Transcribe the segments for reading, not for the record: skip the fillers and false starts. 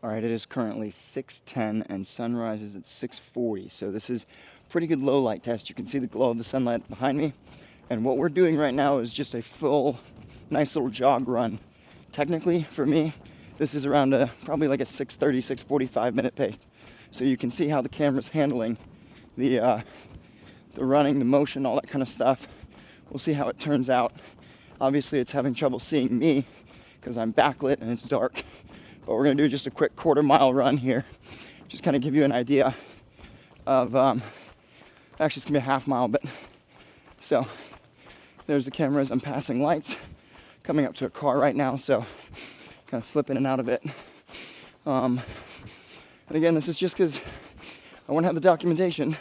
All right, it is currently 6:10 and sunrise is at 6:40. So this is a pretty good low light test. You can see the glow of the sunlight behind me. And what we're doing right now is just a full, nice little jog run. Technically, for me, this is around probably like a 6:30, 6:45 minute pace. So you can see how the camera's handling the running, the motion, all that kind of stuff. We'll see how it turns out. Obviously, it's having trouble seeing me because I'm backlit and it's dark. But we're gonna do just a quick quarter-mile run here. Just kind of give you an idea of, actually it's gonna be a half mile, but so there's the cameras. I'm passing lights, coming up to a car right now, so kind of slip in and out of it. And again, this is just because I want to have the documentation,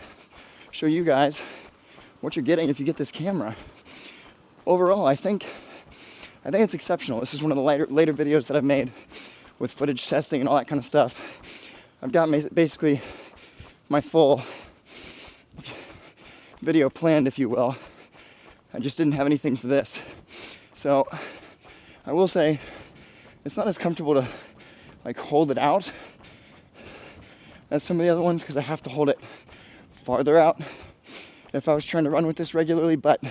show you guys what you're getting if you get this camera. Overall, I think it's exceptional. This is one of the later videos that I've made with footage testing and all that kind of stuff. I've got basically my full video planned, if you will. I just didn't have anything for this. So I will say it's not as comfortable to like hold it out as some of the other ones because I have to hold it farther out if I was trying to run with this regularly, but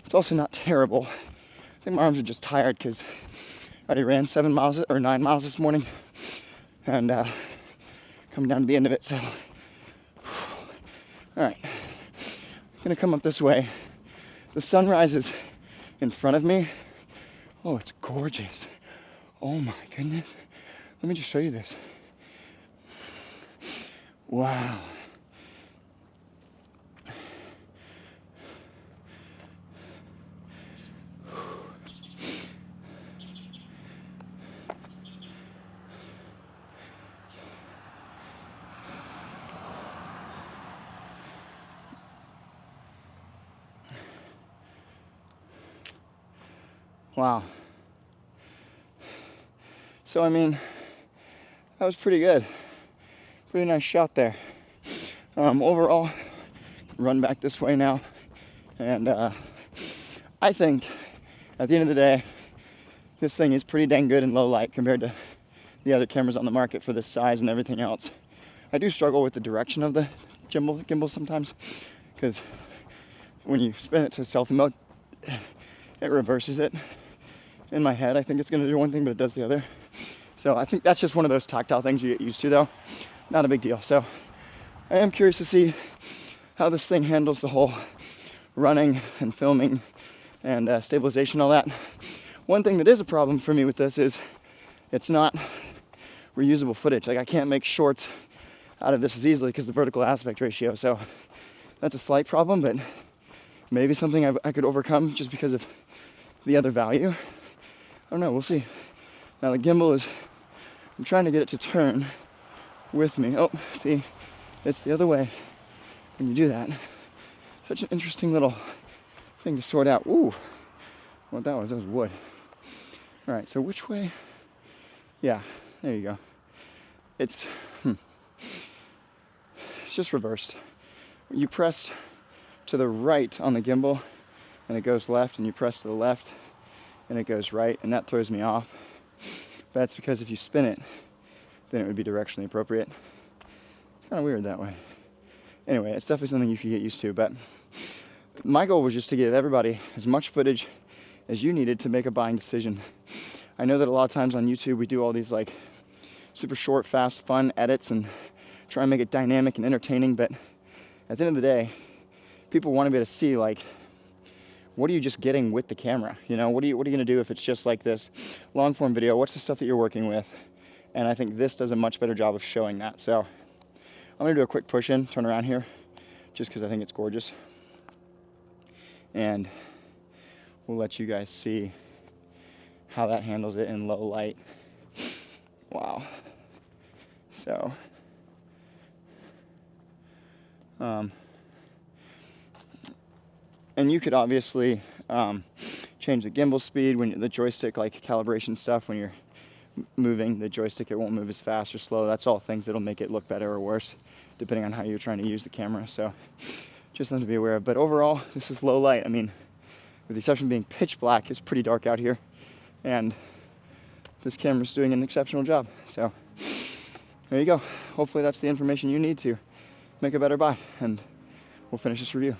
it's also not terrible. I think my arms are just tired because I already ran 9 miles this morning and coming down to the end of it. So, all right, I'm gonna come up this way. The sunrise is in front of me. Oh, it's gorgeous. Oh my goodness. Let me just show you this. Wow. Wow. So, I mean, that was pretty good. Pretty nice shot there. Overall, run back this way now. And I think at the end of the day, this thing is pretty dang good in low light compared to the other cameras on the market for this size and everything else. I do struggle with the direction of the gimbal sometimes because when you spin it to selfie mode, it reverses it. In my head, I think it's gonna do one thing, but it does the other. So I think that's just one of those tactile things you get used to though. Not a big deal. So I am curious to see how this thing handles the whole running and filming and stabilization, all that. One thing that is a problem for me with this is it's not reusable footage. Like I can't make shorts out of this as easily because of the vertical aspect ratio. So that's a slight problem, but maybe something I could overcome just because of the other value. I don't know, we'll see. Now the gimbal is, I'm trying to get it to turn with me. Oh, see, it's the other way when you do that. Such an interesting little thing to sort out. Ooh, what that was wood. All right, so which way? Yeah, there you go. It's just reversed. You press to the right on the gimbal and it goes left, and you press to the left and it goes right, and that throws me off. But that's because if you spin it, then it would be directionally appropriate. It's kind of weird that way. Anyway, it's definitely something you can get used to, but my goal was just to give everybody as much footage as you needed to make a buying decision. I know that a lot of times on YouTube we do all these like super short, fast, fun edits and try and make it dynamic and entertaining, but at the end of the day, people want to be able to see like, what are you just getting with the camera? You know, what are you gonna do if it's just like this long form video? What's the stuff that you're working with? And I think this does a much better job of showing that. So I'm gonna do a quick push in, turn around here, just because I think it's gorgeous. And we'll let you guys see how that handles it in low light. Wow. So, and you could obviously change the gimbal speed when the joystick, like calibration stuff, when you're moving the joystick, it won't move as fast or slow. That's all things that'll make it look better or worse, depending on how you're trying to use the camera. So just something to be aware of. But overall, this is low light. I mean, with the exception of being pitch black, it's pretty dark out here. And this camera's doing an exceptional job. So there you go. Hopefully that's the information you need to make a better buy, and we'll finish this review.